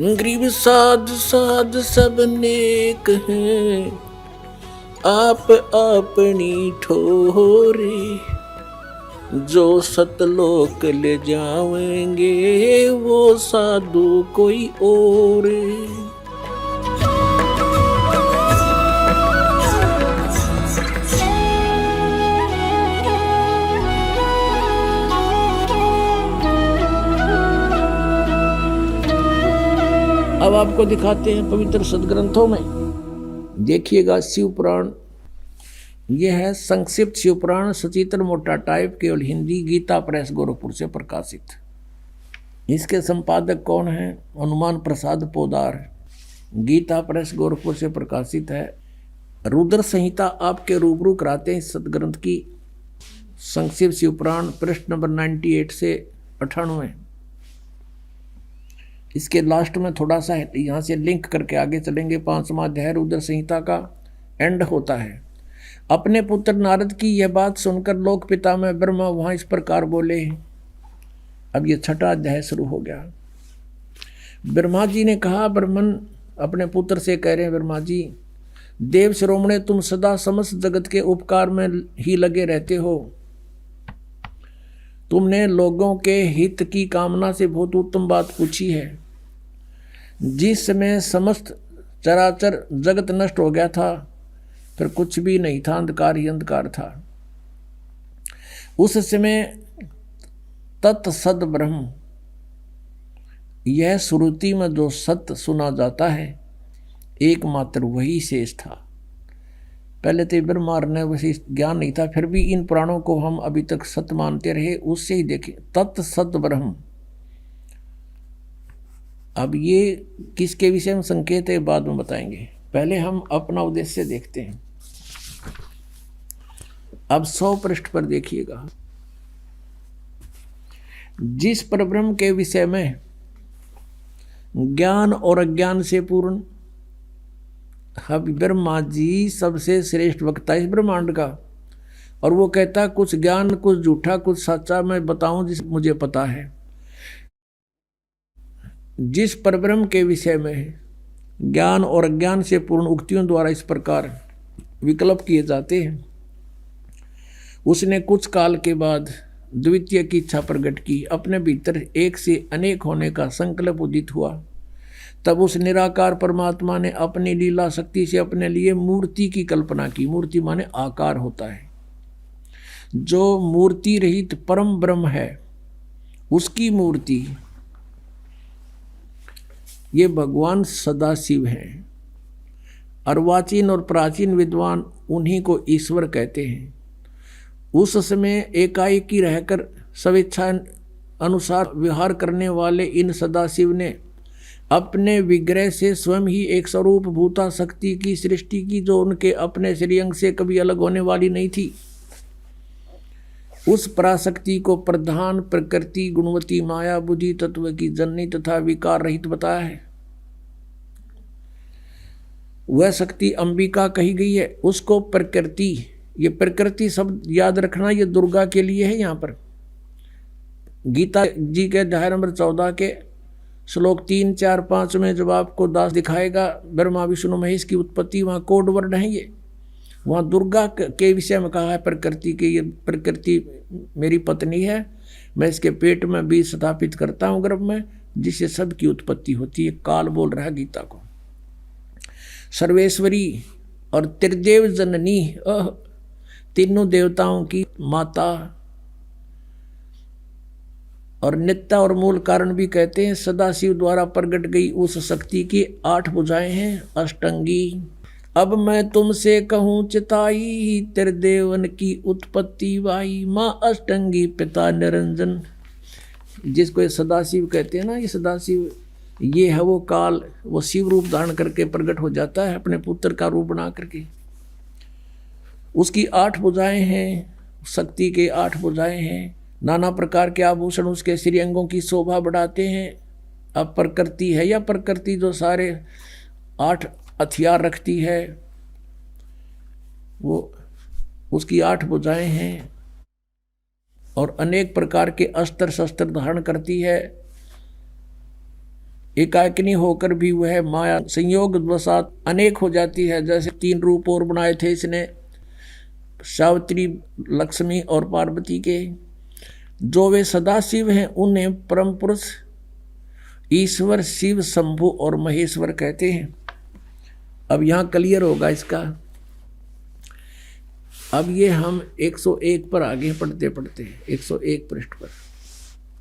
Grieve साध साध सब नेक हैं, आप अपनी ठोरे। जो सतलोक ले जाएंगे वो साधु कोई और। अब आपको दिखाते हैं पवित्र सदग्रंथों में। देखिएगा शिव पुराण, यह है संक्षिप्त शिव पुराण, सचित्र मोटा टाइप, केवल हिंदी, गीता प्रेस गोरखपुर से प्रकाशित। इसके संपादक कौन है? हनुमान प्रसाद पोदार, गीता प्रेस गोरखपुर से प्रकाशित है। रुद्र संहिता आपके रूबरू कराते हैं इस सदग्रंथ की। संक्षिप्त शिव पुराण, पृष्ठ नंबर 98 से 98। इसके लास्ट में थोड़ा सा यहाँ से लिंक करके आगे चलेंगे। 5वां अध्याय रुद्र संहिता का एंड होता है। अपने पुत्र नारद की यह बात सुनकर लोक पिता में ब्रह्मा वहाँ इस प्रकार बोले। अब ये 6वां अध्याय शुरू हो गया। ब्रह्मा जी ने कहा, ब्रह्मन अपने पुत्र से कह रहे हैं, ब्रह्मा जी, देव शिरोमणे, तुम सदा समस्त जगत के उपकार में ही लगे रहते हो। तुमने लोगों के हित की कामना से बहुत उत्तम बात पूछी है। जिस समय समस्त चराचर जगत नष्ट हो गया था, फिर कुछ भी नहीं था, अंधकार ही अंधकार था। उस समय तत्सद ब्रह्म, यह श्रुति में जो सत्य सुना जाता है एकमात्र वही शेष था। पहले तो ब्रह्मा ने वैसे ज्ञान नहीं था, फिर भी इन पुराणों को हम अभी तक सत्य मानते रहे, उससे ही देखें तत्सद ब्रह्म। अब ये किसके विषय में संकेत है बाद में बताएंगे, पहले हम अपना उद्देश्य देखते हैं। अब 100 पृष्ठ पर देखिएगा। जिस परब्रह्म के विषय में ज्ञान और अज्ञान से पूर्ण, अब ब्रह्मा जी सबसे श्रेष्ठ वक्ता इस ब्रह्मांड का, और वो कहता कुछ ज्ञान कुछ झूठा कुछ सच्चा मैं बताऊं जिस मुझे पता है। जिस परब्रह्म के विषय में ज्ञान और अज्ञान से पूर्ण उक्तियों द्वारा इस प्रकार विकल्प किए जाते हैं, उसने कुछ काल के बाद द्वितीय की इच्छा प्रकट की। अपने भीतर एक से अनेक होने का संकल्प उदित हुआ। तब उस निराकार परमात्मा ने अपनी लीला शक्ति से अपने लिए मूर्ति की कल्पना की। मूर्ति माने आकार होता है। जो मूर्ति रहित परम ब्रह्म है उसकी मूर्ति, ये भगवान सदाशिव हैं। अर्वाचीन और प्राचीन विद्वान उन्हीं को ईश्वर कहते हैं। उस समय एकाएकी रहकर स्वेच्छा अनुसार विहार करने वाले इन सदाशिव ने अपने विग्रह से स्वयं ही एक स्वरूप भूता शक्ति की सृष्टि की, जो उनके अपने श्रीअंग से कभी अलग होने वाली नहीं थी। उस पराशक्ति को प्रधान प्रकृति गुणवती माया बुद्धि तत्व की जननी तथा विकार रहित बताया है। वह शक्ति अंबिका कही गई है। उसको प्रकृति, ये प्रकृति शब्द याद रखना, ये दुर्गा के लिए है। यहाँ पर गीता जी के अध्याय नंबर 14 के श्लोक 3, 4, 5 में जब आपको दास दिखाएगा ब्रह्मा विष्णु महेश की उत्पत्ति, वहाँ कोड वर्ड है। ये वहाँ दुर्गा के विषय में कहा है प्रकृति के, ये प्रकृति मेरी पत्नी है, मैं इसके पेट में बीज स्थापित करता हूँ गर्भ में, जिससे सबकी उत्पत्ति होती है। काल बोल रहा है गीता को। सर्वेश्वरी और त्रिदेव जननी, तीनों देवताओं की माता, और नित्य और मूल कारण भी कहते हैं। सदाशिव द्वारा प्रकट गई उस शक्ति की 8 भुजाएं हैं, अष्टंगी। अब मैं तुमसे कहूँ चिताई, त्रिदेवन की उत्पत्ति वाई, माँ अष्टंगी पिता निरंजन। जिसको ये सदाशिव कहते हैं ना, ये सदाशिव, ये है वो काल, वो शिव रूप धारण करके प्रकट हो जाता है अपने पुत्र का रूप बना करके। उसकी 8 भुजाएं हैं, शक्ति के 8 भुजाएं हैं। नाना प्रकार के आभूषण उसके श्रीअंगों की शोभा बढ़ाते हैं। अब प्रकृति है या प्रकृति जो सारे 8 हथियार रखती है, वो उसकी 8 भुजाएं हैं और अनेक प्रकार के अस्त्र शस्त्र धारण करती है। एकाकिनी होकर भी वह माया संयोग वसात अनेक हो जाती है। जैसे 3 रूप और बनाए थे इसने, सावित्री, लक्ष्मी और पार्वती के। जो वे सदाशिव हैं उन्हें परम पुरुष ईश्वर, शिव, शंभु और महेश्वर कहते हैं। अब यहाँ क्लियर होगा इसका। अब ये हम 101 पर आगे पढ़ते पढ़ते 101 पृष्ठ पर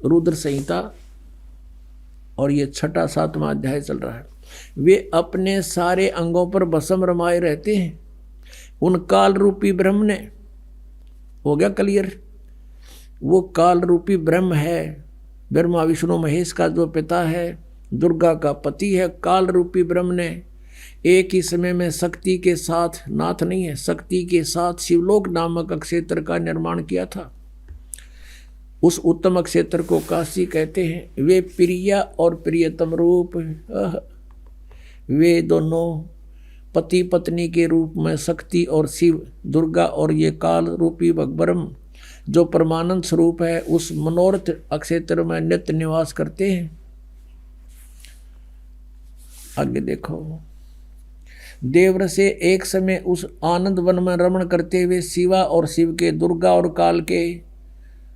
रुद्र संहिता, और ये 6वां 7वां अध्याय चल रहा है। वे अपने सारे अंगों पर भस्म रमाए रहते हैं। उन काल रूपी ब्रह्म ने, हो गया क्लियर, वो काल रूपी ब्रह्म है, ब्रह्मा विष्णु महेश का जो पिता है, दुर्गा का पति है। काल रूपी ब्रह्म ने एक ही समय में शक्ति के साथ, नाथ नहीं है, शक्ति के साथ शिवलोक नामक क्षेत्र का निर्माण किया था। उस उत्तम क्षेत्र को काशी कहते हैं। वे प्रिया और प्रियतम रूप, वे दोनों पति पत्नी के रूप में शक्ति और शिव, दुर्गा और ये काल रूपी ब्रह्म जो परमानंद स्वरूप है, उस मनोरथ क्षेत्र में नित्य निवास करते हैं। आगे देखो, देवर से एक समय उस आनंद वन में रमण करते हुए शिवा और शिव के, दुर्गा और काल के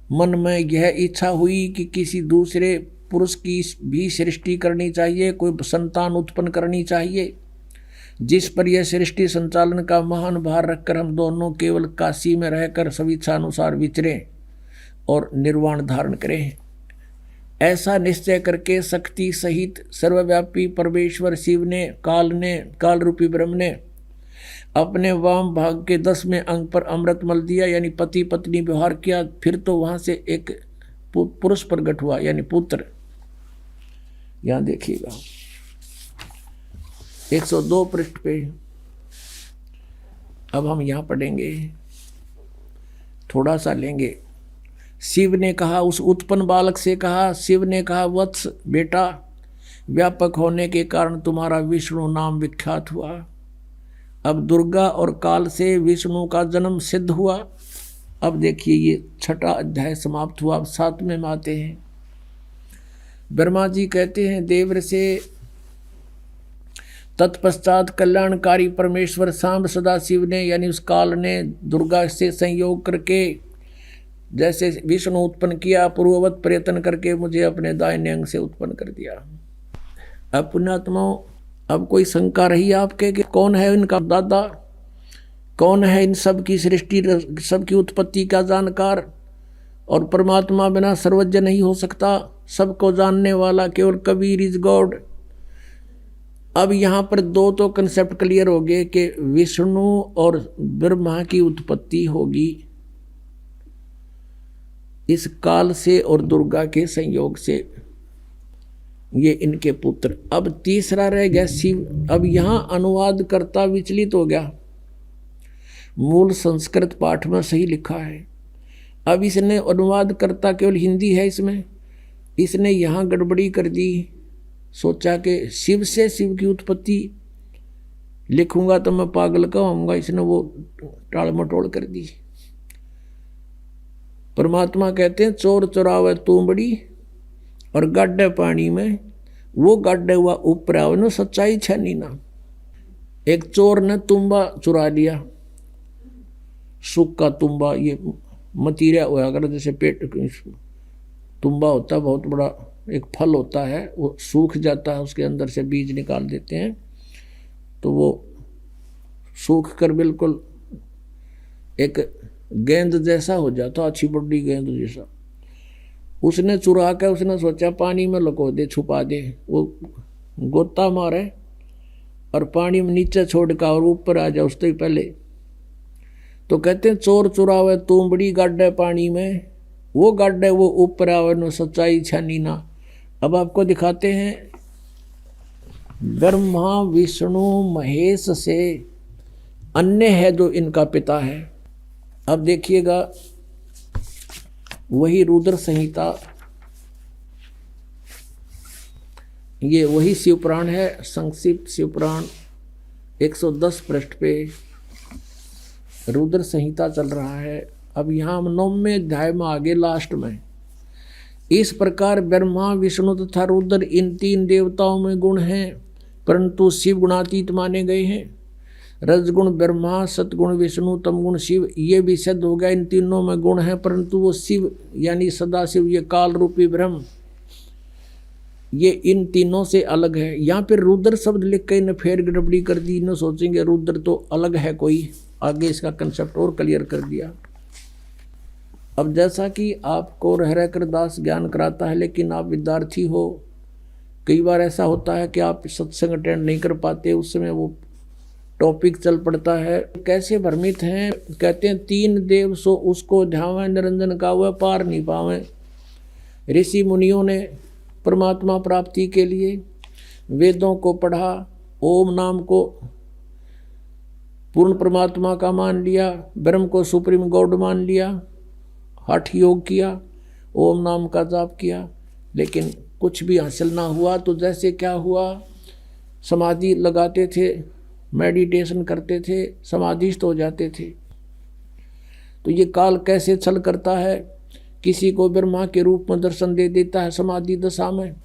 मन में यह इच्छा हुई कि किसी दूसरे पुरुष की भी सृष्टि करनी चाहिए, कोई संतान उत्पन्न करनी चाहिए। जिस पर यह सृष्टि संचालन का महान भार रखकर हम दोनों केवल काशी में रहकर स्वेच्छानुसार विचरें और निर्वाण धारण करें। ऐसा निश्चय करके शक्ति सहित सर्वव्यापी परमेश्वर शिव ने, काल रूपी ब्रह्म ने अपने वाम भाग के 10वें अंग पर अमृत मल दिया, यानी पति पत्नी व्यवहार किया। फिर तो वहां से एक पुरुष प्रकट हुआ, यानी पुत्र। यहां देखिएगा 102 पृष्ठ पे। अब हम यहां पढ़ेंगे, थोड़ा सा लेंगे। शिव ने कहा, उस उत्पन्न बालक से कहा, शिव ने कहा, वत्स बेटा, व्यापक होने के कारण तुम्हारा विष्णु नाम विख्यात हुआ। अब दुर्गा और काल से विष्णु का जन्म सिद्ध हुआ। अब देखिए ये 6वां अध्याय समाप्त हुआ। अब 7वें में आते हैं। ब्रह्मा जी कहते हैं देवर से, तत्पश्चात कल्याणकारी परमेश्वर सांब सदाशिव ने, यानी उस काल ने दुर्गा से संयोग करके जैसे विष्णु उत्पन्न किया, पूर्ववत प्रयत्न करके मुझे अपने दाहिने अंग से उत्पन्न कर दिया। अब पुण्यात्माओं, अब कोई शंका रही आपके कि कौन है इनका दादा, कौन है इन सब की सृष्टि, सबकी उत्पत्ति का जानकार? और परमात्मा बिना सर्वज्ञ नहीं हो सकता, सबको जानने वाला केवल कबीर इज गॉड। अब यहाँ पर 2 तो कंसेप्ट क्लियर हो गए कि विष्णु और ब्रह्मा की उत्पत्ति होगी इस काल से और दुर्गा के संयोग से, ये इनके पुत्र। अब तीसरा रह गया शिव। अब यहाँ अनुवाद करता विचलित हो गया। मूल संस्कृत पाठ में सही लिखा है, अब इसने अनुवाद करता केवल हिंदी है इसमें, इसने यहाँ गड़बड़ी कर दी। सोचा कि शिव से शिव की उत्पत्ति लिखूंगा तो मैं पागल कहूँगा, इसने वो टाल मटोल कर दी। परमात्मा कहते हैं चोर चुरावे तूंबड़ी और गाड्डे पानी में, वो गाड्डे हुआ ऊपर आओ न सच्चाई छनी ना। एक चोर ने तुम्बा चुरा लिया, सूखा तुम्बा, ये मतीरा हुआ अगर जैसे पेट तुम्बा होता है, बहुत बड़ा एक फल होता है, वो सूख जाता है, उसके अंदर से बीज निकाल देते हैं तो वो सूख कर बिल्कुल एक गेंद जैसा हो जाता, अच्छी बड़ी गेंद जैसा। उसने चुरा कर उसने सोचा पानी में लुको दे, छुपा दे। वो गोता मारे और पानी में नीचे छोड़ का और ऊपर आ जाए उससे पहले। तो कहते हैं चोर चुरावे तूंबड़ी गाड्डे पानी में, वो गाड्डे वो ऊपर आवे न सच्चाई छानी ना। अब आपको दिखाते हैं ब्रह्मा विष्णु महेश से अन्य है जो इनका पिता है। अब देखिएगा वही रुद्र संहिता, ये वही शिवपुराण है, संक्षिप्त शिवपुराण 110 पृष्ठ पे रुद्र संहिता चल रहा है। अब यहाँ हम 9वें अध्याय में आगे लास्ट में इस प्रकार ब्रह्मा, विष्णु तथा रुद्र इन तीन देवताओं में गुण हैं, परंतु शिव गुणातीत माने गए हैं। रजगुण ब्रह्मा, सतगुण विष्णु, तमगुण शिव, ये भी सिद्ध हो गया इन तीनों में गुण है, परंतु वो शिव यानी सदाशिव, ये काल रूपी ब्रह्म, ये इन तीनों से अलग है। यहाँ पर रुद्र शब्द लिख के इन्हें फेर गड़बड़ी कर दी, इन्हें सोचेंगे रुद्र तो अलग है कोई, आगे इसका कंसेप्ट और क्लियर कर दिया। अब जैसा कि आपको रह रह कर दास ज्ञान कराता है, लेकिन आप विद्यार्थी हो, कई बार ऐसा होता है कि आप सत्संग अटेंड नहीं कर पाते, उस समय वो टॉपिक चल पड़ता है। कैसे भ्रमित हैं, कहते हैं तीन देव सो उसको ध्यावें, निरंजन का वह पार नहीं पावें। ऋषि मुनियों ने परमात्मा प्राप्ति के लिए वेदों को पढ़ा, ओम नाम को पूर्ण परमात्मा का मान लिया, ब्रह्म को सुप्रीम गॉड मान लिया, हठ योग किया, ओम नाम का जाप किया, लेकिन कुछ भी हासिल ना हुआ। तो जैसे क्या हुआ, समाधि लगाते थे, मेडिटेशन करते थे, समाधिस्थ हो जाते थे। तो ये काल कैसे छल करता है, किसी को ब्रह्मा के रूप में दर्शन दे देता है समाधि दशा में,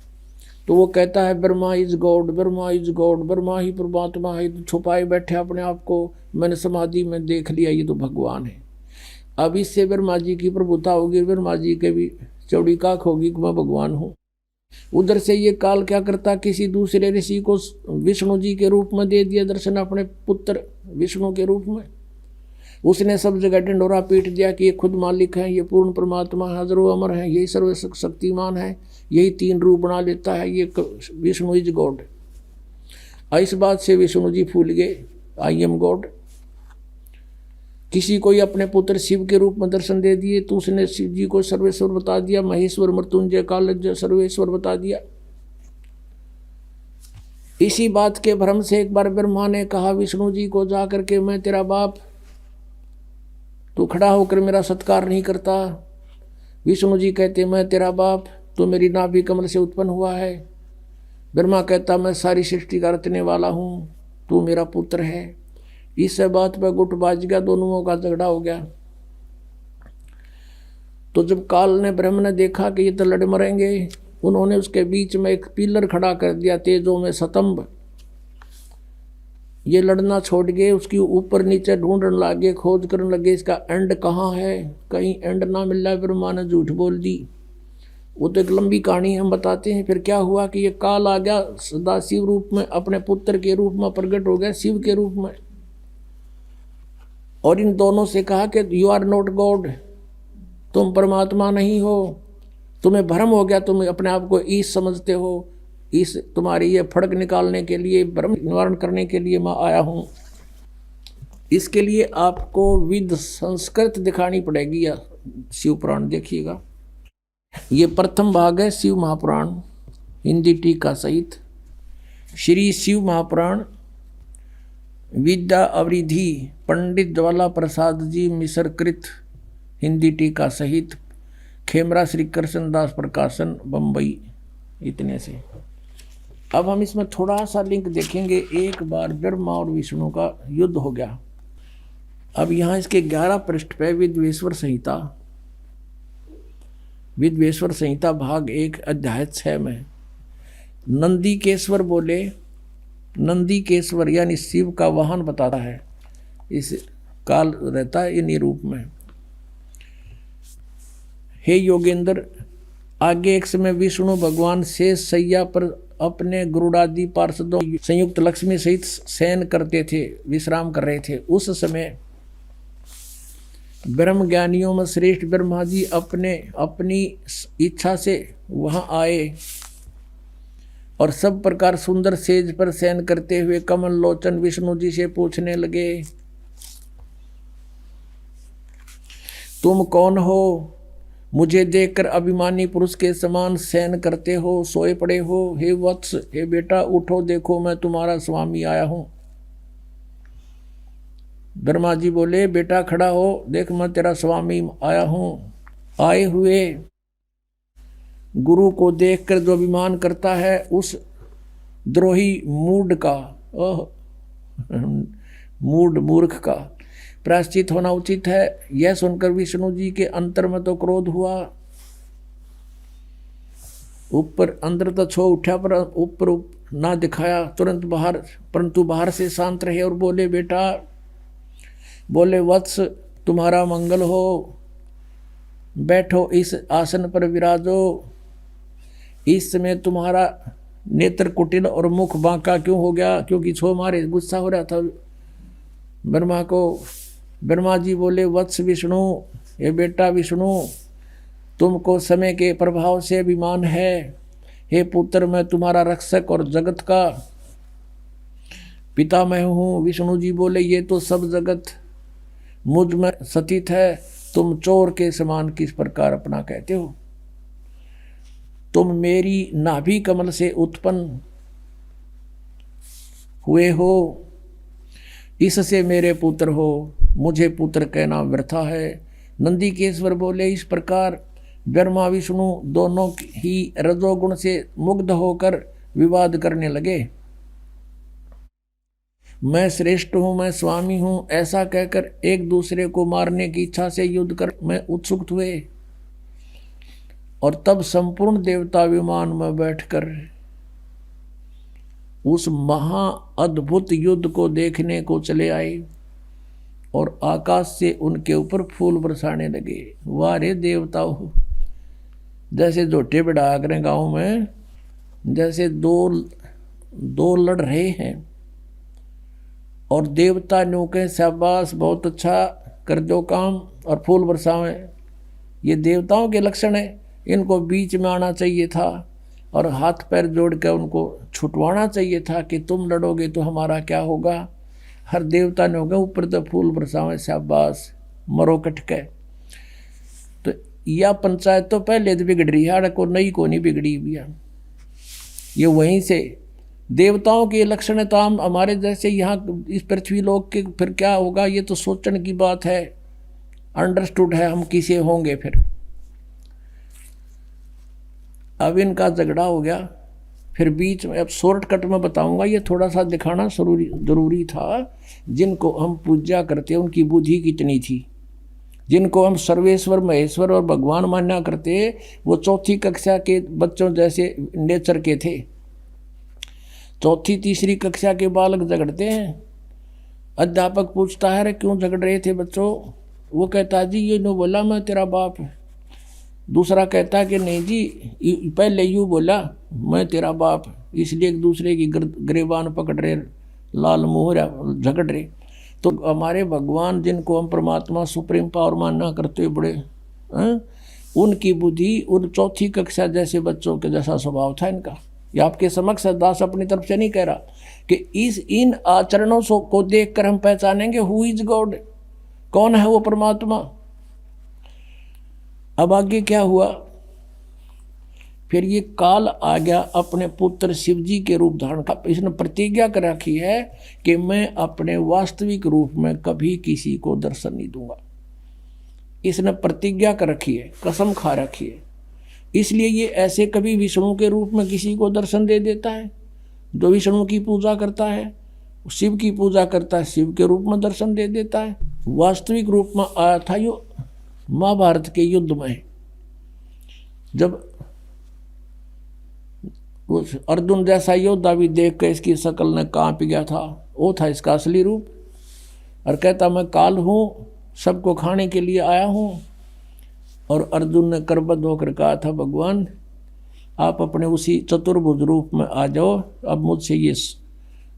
तो वो कहता है Brahma is god, Brahma is god, Brahma ही परमात्मा है, तो छुपाए बैठे अपने आप को, मैंने समाधि में देख लिया ये तो भगवान है। अब इससे ब्रह्मा जी की प्रभुता होगी, ब्रह्मा जी के भी चौड़ी काख होगी कि मैं भगवान हूँ। उधर से ये काल क्या करता, किसी दूसरे ऋषि को विष्णु जी के रूप में दे दिया दर्शन, अपने पुत्र विष्णु के रूप में। उसने सब जगह ढिंढोरा पीट दिया कि ये खुद मालिक है, ये पूर्ण परमात्मा है, हजरो अमर है, यही सर्वशक्तिमान है, यही तीन रूप बना लेता है, ये विष्णु इज गॉड। इस बात से विष्णु जी फूल गए, आई एम गॉड। किसी को अपने पुत्र शिव के रूप में दर्शन दे दिए, तो उसने शिव जी को सर्वेश्वर बता दिया, महेश्वर मृत्युंजय कालज्ञ सर्वेश्वर बता दिया। इसी बात के भ्रम से एक बार ब्रह्मा ने कहा विष्णु जी को जा करके, मैं तेरा बाप, तू खड़ा होकर मेरा सत्कार नहीं करता। विष्णु जी कहते मैं तेरा बाप, तो मेरी नाभि कमल से उत्पन्न हुआ है। ब्रह्मा कहता मैं सारी सृष्टि का रचने वाला हूँ, तू मेरा पुत्र है। इस बात पर गुट बाज गया, दोनों का झगड़ा हो गया। तो जब काल ने ब्रह्म ने देखा कि ये तो लड़ मरेंगे, उन्होंने उसके बीच में एक पिलर खड़ा कर दिया, तेजों में स्तंभ। ये लड़ना छोड़ गए, उसकी ऊपर नीचे ढूंढने लगे, खोज करने लगे इसका एंड कहाँ है। कहीं एंड ना मिल रहा, ब्रह्मा ने झूठ बोल दी। वो तो एक लंबी कहानी हम बताते हैं। फिर क्या हुआ कि ये काल आ गया सदाशिव रूप में, अपने पुत्र के रूप में प्रकट हो गया, शिव के रूप में, और इन दोनों से कहा कि यू आर नॉट गॉड, तुम परमात्मा नहीं हो, तुम्हें भ्रम हो गया, तुम अपने आप को ईश समझते हो, इस तुम्हारी ये फड़क निकालने के लिए, भ्रम निवारण करने के लिए मैं आया हूँ। इसके लिए आपको विद संस्कृत दिखानी पड़ेगी या शिव पुराण देखिएगा। ये प्रथम भाग है शिव महापुराण, हिंदी टीका सहित। श्री शिव महापुराण विद्या अवरिधि पंडित ज्वाला प्रसाद जी मिसरकृत, हिंदी टीका सहित, खेमरा श्री कृष्णदास प्रकाशन बम्बई। इतने से अब हम इसमें थोड़ा सा लिंक देखेंगे। एक बार ब्रह्मा और विष्णु का युद्ध हो गया। अब यहाँ इसके 11 पृष्ठ पे विद्वेश्वर संहिता, विद्वेश्वर संहिता भाग 1 अध्याय 6 में नंदीकेश्वर बोले, नंदीकेश्वर यानी शिव का वाहन बताता है। इस काल रहता है इन्हीं रूप में। हे योगेंद्र, आगे एक समय विष्णु भगवान शेष सैया पर अपने गुरुडादि पार्षदों संयुक्त लक्ष्मी सहित शयन करते थे, विश्राम कर रहे थे। उस समय ब्रह्म ज्ञानियों में श्रेष्ठ ब्रह्मा जी अपनी इच्छा से वहां आए और सब प्रकार सुंदर सेज पर शयन करते हुए कमल लोचन विष्णु जी से पूछने लगे, तुम कौन हो? मुझे देखकर अभिमानी पुरुष के समान शयन करते हो, सोए पड़े हो। हे वत्स, हे बेटा, उठो, देखो मैं तुम्हारा स्वामी आया हूं। ब्रह्मा जी बोले, बेटा खड़ा हो, देख मैं तेरा स्वामी आया हूं। आए हुए गुरु को देखकर जो अभिमान करता है, उस द्रोही मूर्ख का प्रायश्चित होना उचित है। यह सुनकर विष्णु जी के अंतर में तो क्रोध हुआ। ऊपर अंदर तो छो उठा पर ऊपर ना दिखाया तुरंत बाहर, परंतु बाहर से शांत रहे और बोले बेटा, बोले वत्स तुम्हारा मंगल हो, बैठो इस आसन पर विराजो। इस समय तुम्हारा नेत्र कुटिल और मुख बांका क्यों हो गया? क्योंकि छो मारे गुस्सा हो रहा था ब्रह्मा को। ब्रह्मा जी बोले वत्स विष्णु, ये बेटा विष्णु, तुमको समय के प्रभाव से अभिमान है। हे पुत्र, मैं तुम्हारा रक्षक और जगत का पिता मैं हूँ। विष्णु जी बोले ये तो सब जगत मुझ में स्थित है, तुम चोर के समान किस प्रकार अपना कहते हो? तुम मेरी नाभि कमल से उत्पन्न हुए हो, इससे मेरे पुत्र हो, मुझे पुत्र कहना वृथा है। नंदीकेश्वर बोले इस प्रकार ब्रह्मा विष्णु दोनों ही रजोगुण से मुग्ध होकर विवाद करने लगे। मैं श्रेष्ठ हूँ, मैं स्वामी हूँ, ऐसा कहकर एक दूसरे को मारने की इच्छा से युद्ध कर में उत्सुक हुए। और तब संपूर्ण देवता विमान में बैठकर उस महा अद्भुत युद्ध को देखने को चले आए और आकाश से उनके ऊपर फूल बरसाने लगे। वाह रे देवताओं, जैसे जोटे बढ़ा करें गाँव में, जैसे दो लड़ रहे हैं और देवता न्यू के शाबाश बहुत अच्छा कर दो काम और फूल बरसावें। ये देवताओं के लक्षण है। इनको बीच में आना चाहिए था और हाथ पैर जोड़ कर उनको छुटवाना चाहिए था कि तुम लड़ोगे तो हमारा क्या होगा। हर देवता ने होगा ऊपर तो फूल बरसावें, शाबाश मरो कटके। तो यह पंचायत तो पहले तो बिगड़ रही है, को नई को नहीं बिगड़ी भैया। ये वहीं से देवताओं के लक्षण तो हम हमारे जैसे यहाँ इस पृथ्वी लोक के फिर क्या होगा, ये तो सोचने की बात है। अंडरस्टूड है हम किसे होंगे फिर। अब इनका झगड़ा हो गया, फिर बीच में अब शॉर्टकट में बताऊंगा, ये थोड़ा सा दिखाना जरूरी था। जिनको हम पूजा करते उनकी बुद्धि कितनी थी। जिनको हम सर्वेश्वर महेश्वर और भगवान मान्या करते वो चौथी कक्षा के बच्चों जैसे नेचर के थे। चौथी तीसरी कक्षा के बालक झगड़ते हैं। अध्यापक पूछता है क्यों झगड़ रहे थे बच्चों? वो कहता जी ये नो बोला मैं तेरा बाप। दूसरा कहता कि नहीं जी पहले यूँ बोला मैं तेरा बाप, इसलिए एक दूसरे की गिरबान पकड़ रहे, लाल मोहरा झगड़ रहे। तो हमारे भगवान जिनको हम परमात्मा सुप्रीम पावर मानना करते हुए बड़े उनकी बुद्धि उन चौथी कक्षा जैसे बच्चों के जैसा स्वभाव था इनका। ये आपके समक्ष दास अपनी तरफ से नहीं कह रहा कि इन आचरणों को देखकर हम पहचानेंगे हु इज गॉड, कौन है वो परमात्मा। अब आगे क्या हुआ, फिर ये काल आ गया अपने पुत्र शिव जी के रूप धारण का। इसने प्रतिज्ञा कर रखी है कि मैं अपने वास्तविक रूप में कभी किसी को दर्शन नहीं दूंगा। इसने प्रतिज्ञा कर रखी है, कसम खा रखी है। इसलिए ये ऐसे कभी विष्णु के रूप में किसी को दर्शन दे देता है। जो विष्णु की पूजा करता है, शिव की पूजा करता है, शिव के रूप में दर्शन दे देता है। वास्तविक रूप में आया था यो महाभारत के युद्ध में, जब उस अर्जुन जैसा योद्धा भी देख कर इसकी शक्ल ने कांप गया था। वो था इसका असली रूप। और कहता मैं काल हूँ, सबको खाने के लिए आया हूँ। और अर्जुन ने करबद्ध होकर कहा था भगवान आप अपने उसी चतुर्भुज रूप में आ जाओ, अब मुझसे ये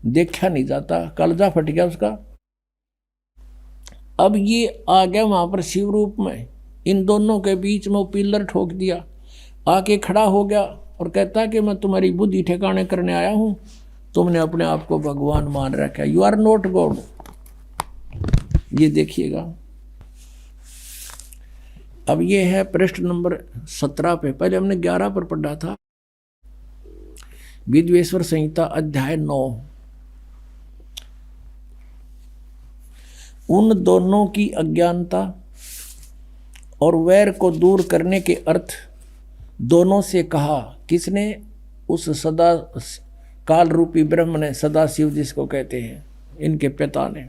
देखा नहीं जाता। कलजा फट गया उसका। अब ये आ गया वहाँ पर शिव रूप में, इन दोनों के बीच में वो पिल्लर ठोक दिया, आके खड़ा हो गया और कहता कि मैं तुम्हारी बुद्धि ठिकाने करने आया हूँ। तुमने अपने आप को भगवान मान रखा, यू आर नॉट गॉड। ये देखिएगा। अब ये है पृष्ठ नंबर 17 पे, पहले हमने 11 पर पढ़ा था। विद्वेश्वर संहिता अध्याय 9। उन दोनों की अज्ञानता और वैर को दूर करने के अर्थ दोनों से कहा। किसने? उस सदा काल रूपी ब्रह्म ने, सदा शिव जिसको कहते हैं, इनके पिता ने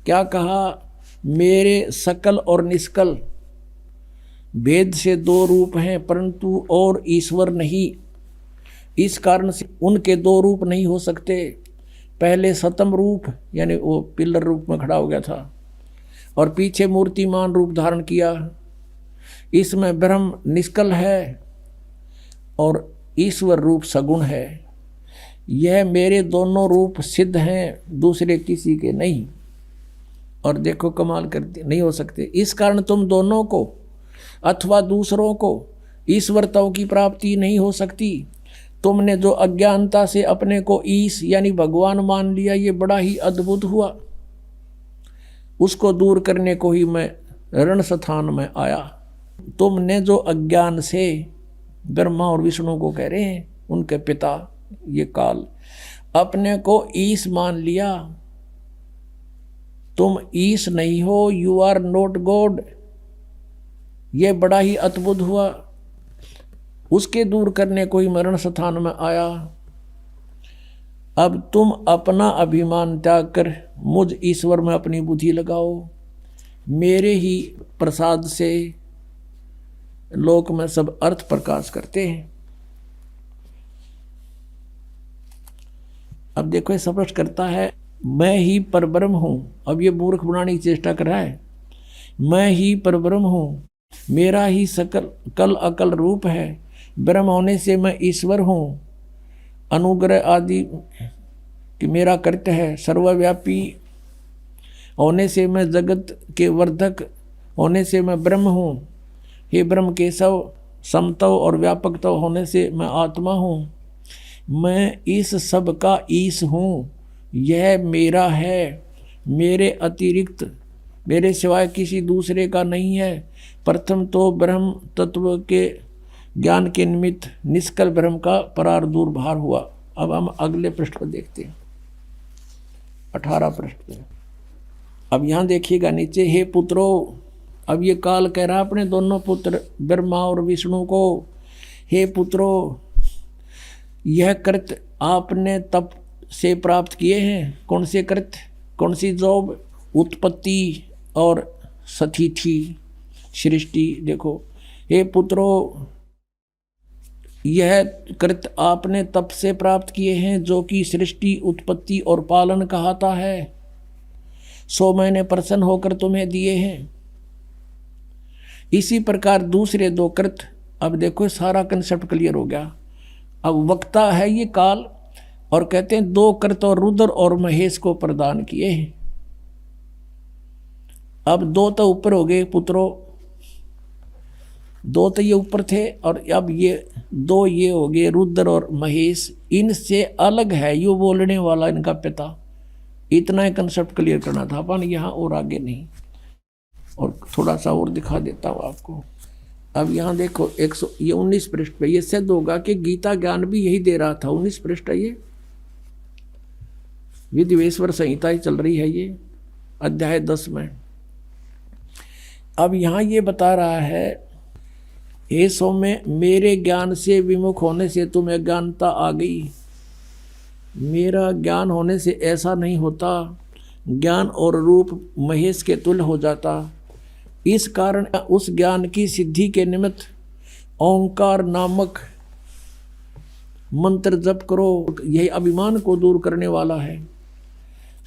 क्या कहा? मेरे सकल और निष्कल भेद से दो रूप हैं, परंतु और ईश्वर नहीं। इस कारण से उनके दो रूप नहीं हो सकते। पहले सतम रूप यानी वो पिल्लर रूप में खड़ा हो गया था और पीछे मूर्तिमान रूप धारण किया। इसमें ब्रह्म निष्कल है और ईश्वर रूप सगुण है। यह मेरे दोनों रूप सिद्ध हैं, दूसरे किसी के नहीं। और देखो कमाल करते नहीं हो सकते। इस कारण तुम दोनों को अथवा दूसरों को ईश्वरत्व की प्राप्ति नहीं हो सकती। तुमने जो अज्ञानता से अपने को ईश यानी भगवान मान लिया, ये बड़ा ही अद्भुत हुआ। उसको दूर करने को ही मैं रण स्थान में आया। तुमने जो अज्ञान से ब्रह्मा और विष्णु को कह रहे हैं, उनके पिता ये काल, अपने को ईश मान लिया। तुम ईश नहीं हो, यू आर नॉट गॉड। ये बड़ा ही अद्भुत हुआ। उसके दूर करने को ही मरण स्थान में आया। अब तुम अपना अभिमान त्याग कर मुझ ईश्वर में अपनी बुद्धि लगाओ। मेरे ही प्रसाद से लोक में सब अर्थ प्रकाश करते हैं। अब देखो ये स्पष्ट करता है, मैं ही परब्रह्म हूं। अब ये मूर्ख बनाने की चेष्टा कर रहा है। मैं ही परब्रह्म हूं, मेरा ही सकल कल अकल रूप है। ब्रह्म होने से मैं ईश्वर हूँ। अनुग्रह आदि कि मेरा कर्तव्य है। सर्वव्यापी होने से मैं जगत के वर्धक होने से मैं ब्रह्म हूँ। हे ब्रह्म केशव, समत्व और व्यापकत्व होने से मैं आत्मा हूँ। मैं इस सब का ईश हूँ। यह मेरा है, मेरे अतिरिक्त मेरे सिवाय किसी दूसरे का नहीं है। प्रथम तो ब्रह्म तत्व के ज्ञान के निमित्त निष्कल ब्रह्म का परार दूर भार हुआ। अब हम अगले पृष्ठ पर देखते हैं, 18 पृष्ठ पे। अब यहाँ देखिएगा नीचे, हे पुत्रों। अब ये काल कह रहा अपने दोनों पुत्र ब्रह्मा और विष्णु को, हे पुत्रों, यह कृत आपने तप से प्राप्त किए हैं। कौन से कृत, कौन सी जॉब? उत्पत्ति और सतिथि सृष्टि। देखो, हे पुत्रों, यह कृत आपने तप से प्राप्त किए हैं, जो कि सृष्टि, उत्पत्ति और पालन कहता है। 100 मैंने प्रसन्न होकर तुम्हें दिए हैं। इसी प्रकार दूसरे दो कृत। अब देखो सारा कंसेप्ट क्लियर हो गया। अब वक्ता है ये काल और कहते हैं दो कृत और रुद्र और महेश को प्रदान किए हैं। अब दो तो ऊपर हो गए पुत्रों, दो तो ये ऊपर थे और अब ये दो ये हो गए रुद्र और महेश। इनसे अलग है यो बोलने वाला इनका पिता। इतना ही कंसेप्ट क्लियर करना था अपन, यहाँ और आगे नहीं। और थोड़ा सा और दिखा देता हूँ आपको। अब यहाँ देखो 119 पृष्ठ पे ये सिद्ध होगा कि गीता ज्ञान भी यही दे रहा था। 19 पृष्ठ है ये, विधिवेश्वर संहिता ही चल रही है ये, अध्याय 10 में। अब यहाँ ये बता रहा है, हे सौम्य, मेरे ज्ञान से विमुख होने से तुम्हें अज्ञानता आ गई। मेरा ज्ञान होने से ऐसा नहीं होता। ज्ञान और रूप महेश के तुल्य हो जाता। इस कारण उस ज्ञान की सिद्धि के निमित्त ओंकार नामक मंत्र जप करो। यही अभिमान को दूर करने वाला है।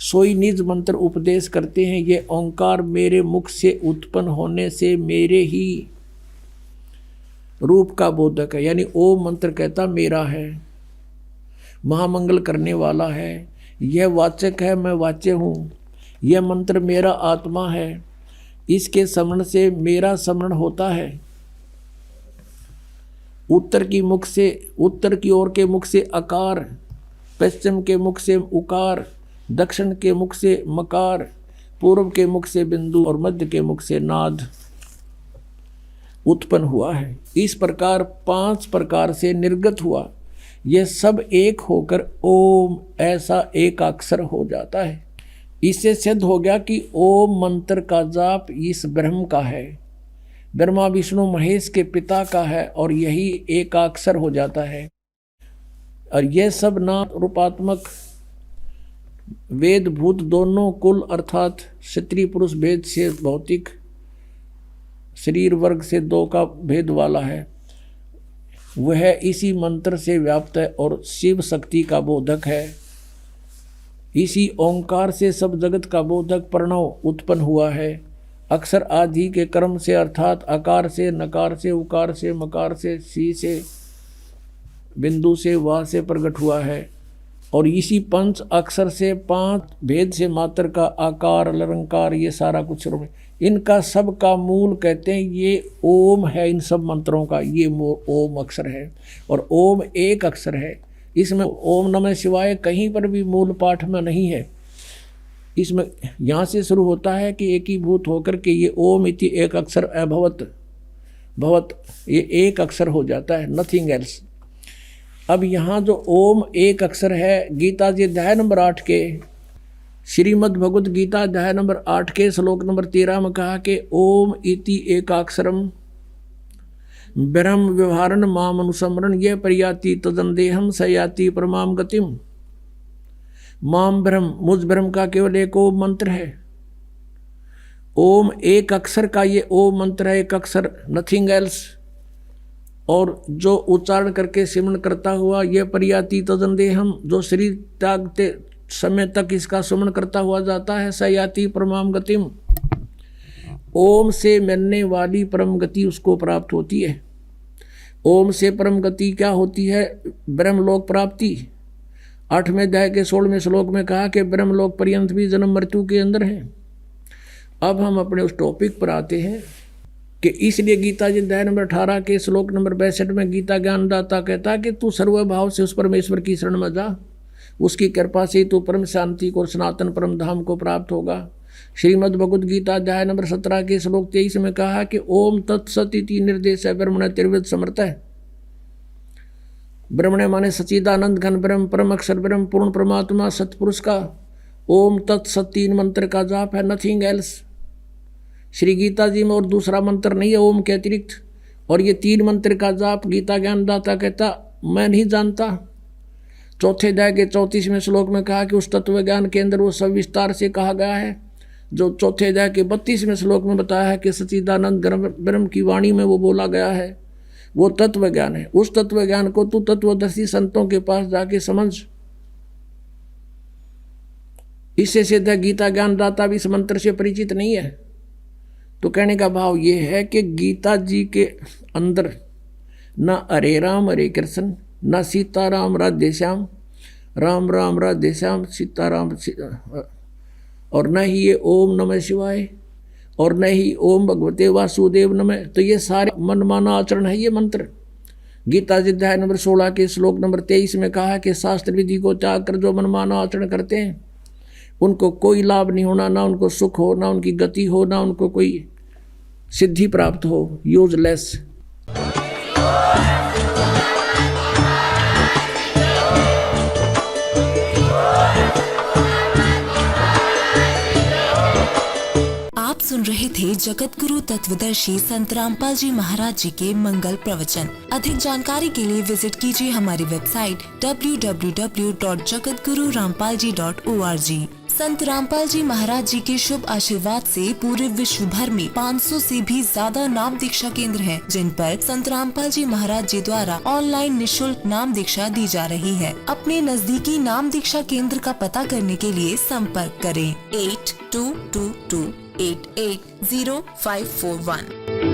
सोई निज मंत्र उपदेश करते हैं। ये ओंकार मेरे मुख से उत्पन्न होने से मेरे ही रूप का बोधक है। यानी ओम मंत्र कहता मेरा है, महामंगल करने वाला है। यह वाचक है, मैं वाच्य हूँ। यह मंत्र मेरा आत्मा है। इसके स्मरण से मेरा स्मरण होता है। उत्तर की ओर के मुख से अकार, पश्चिम के मुख से उकार, दक्षिण के मुख से मकार, पूर्व के मुख से बिंदु और मध्य के मुख से नाद उत्पन्न हुआ है। इस प्रकार 5 प्रकार से निर्गत हुआ। यह सब एक होकर ओम ऐसा एक अक्षर हो जाता है। इससे सिद्ध हो गया कि ओम मंत्र का जाप इस ब्रह्म का है, ब्रह्मा विष्णु महेश के पिता का है और यही एक अक्षर हो जाता है। और यह सब नाम रूपात्मक वेद भूत दोनों कुल अर्थात स्त्री पुरुष भेद से भौतिक शरीर वर्ग से 2 का भेद वाला है। वह इसी मंत्र से व्याप्त है और शिव शक्ति का बोधक है। इसी ओंकार से सब जगत का बोधक प्रणव उत्पन्न हुआ है। अक्षर आदि के क्रम से अर्थात आकार से, नकार से, उकार से, मकार से, सी से, बिंदु से, वा से प्रकट हुआ है। और इसी पंच अक्षर से 5 भेद से मात्र का आकार, अलंकार, ये सारा कुछ इनका सब का मूल कहते हैं ये ओम है। इन सब मंत्रों का ये ओम अक्षर है और ओम एक अक्षर है। इसमें ओम नमः शिवाय कहीं पर भी मूल पाठ में नहीं है। इसमें यहाँ से शुरू होता है कि एकीभूत होकर के ये ओम इति एक अक्षर अभवत भवत, ये एक अक्षर हो जाता है, नथिंग एल्स। अब यहाँ जो ओम एक अक्षर है, गीता जी अध्याय नंबर 8 के श्रीमद् भगवद गीता अध्याय नंबर 8 के श्लोक नंबर 13 में कहा कि ओम इति एकाक्षरम ब्रह्म व्यवहारन माम अनुसमरण ये प्रयाति तदंदेहम सयाति परमाम गतिम। माम ब्रह्म, मुझ ब्रह्म का केवल एक ओम मंत्र है। ओम एक अक्षर का ये ओम मंत्र है, एक अक्षर, नथिंग एल्स। और जो उच्चारण करके सिमरण करता हुआ ये प्रयाति तदंदेहम, जो शरीर त्यागते समय तक इसका सुमन करता हुआ जाता है, सयाति परमाम गतिम, ओम से मिलने वाली परम गति उसको प्राप्त होती है। ओम से परम गति क्या होती है? ब्रह्मलोक प्राप्ति। 8वें अध्याय के 16वें श्लोक में कहा कि ब्रह्मलोक पर्यंत भी जन्म मृत्यु के अंदर है। अब हम अपने उस टॉपिक पर आते हैं कि इसलिए गीता जी अध्याय नंबर 18 के श्लोक नंबर 62 में गीता ज्ञानदाता कहता है कि तू सर्वभाव से उस परमेश्वर की शरण में जा, उसकी कृपा से तू परम शांति को और सनातन परम धाम को प्राप्त होगा। श्रीमद् भगवद गीता अध्याय नंबर 17 के श्लोक 23 में कहा कि ओम तत्सत इति निर्देश है ब्रह्मण त्रिविध समर्थ है। ब्रह्मण माने सच्चिदानंद घन ब्रह्म, परम अक्षर ब्रह्म, पूर्ण परमात्मा सतपुरुष का ओम तत्सत 3 मंत्र का जाप है, नथिंग एल्स। श्री गीता जी में और दूसरा मंत्र नहीं है ओम के अतिरिक्त। और ये 3 मंत्र का जाप गीता ज्ञानदाता कहता मैं नहीं जानता। चौथे अध्याय के 34वें श्लोक में कहा कि उस तत्व ज्ञान के अंदर वो सब विस्तार से कहा गया है जो चौथे अध्याय के 32वें श्लोक में बताया है कि सच्चिदानंद ब्रह्म की वाणी में वो बोला गया है। वो तत्व ज्ञान है। उस तत्व ज्ञान को तू तत्वदर्शी संतों के पास जाके समझ। इससे सिद्ध है गीता ज्ञानदाता भी इस मंत्र से परिचित नहीं है। तो कहने का भाव ये है कि गीता जी के अंदर न हरे राम हरे कृष्ण, न सीताराम राधे श्याम, राम राम राधे श्याम, सीताराम, और न ही ये ओम नमः शिवाय और न ही ओम भगवते वासुदेव नमः। तो ये सारे मनमाना आचरण है ये मंत्र। गीता जी अध्याय नंबर 16 के श्लोक नंबर 23 में कहा कि शास्त्र विधि को त्याग कर जो मनमाना आचरण करते हैं उनको कोई लाभ नहीं होना, ना उनको सुख हो, ना उनकी गति हो, ना उनको कोई सिद्धि प्राप्त हो, यूजलेस। सुन रहे थे जगत गुरु तत्वदर्शी संत रामपाल जी महाराज जी के मंगल प्रवचन। अधिक जानकारी के लिए विजिट कीजिए हमारी वेबसाइट www.jagatgururampalji.org। संत रामपाल जी महाराज जी के शुभ आशीर्वाद से पूरे विश्व भर में 500 से भी ज्यादा नाम दीक्षा केंद्र हैं, जिन पर संत रामपाल जी महाराज जी द्वारा ऑनलाइन निशुल्क नाम दीक्षा दी जा रही है। अपने नजदीकी नाम दीक्षा केंद्र का पता करने के लिए संपर्क करें 8222880541।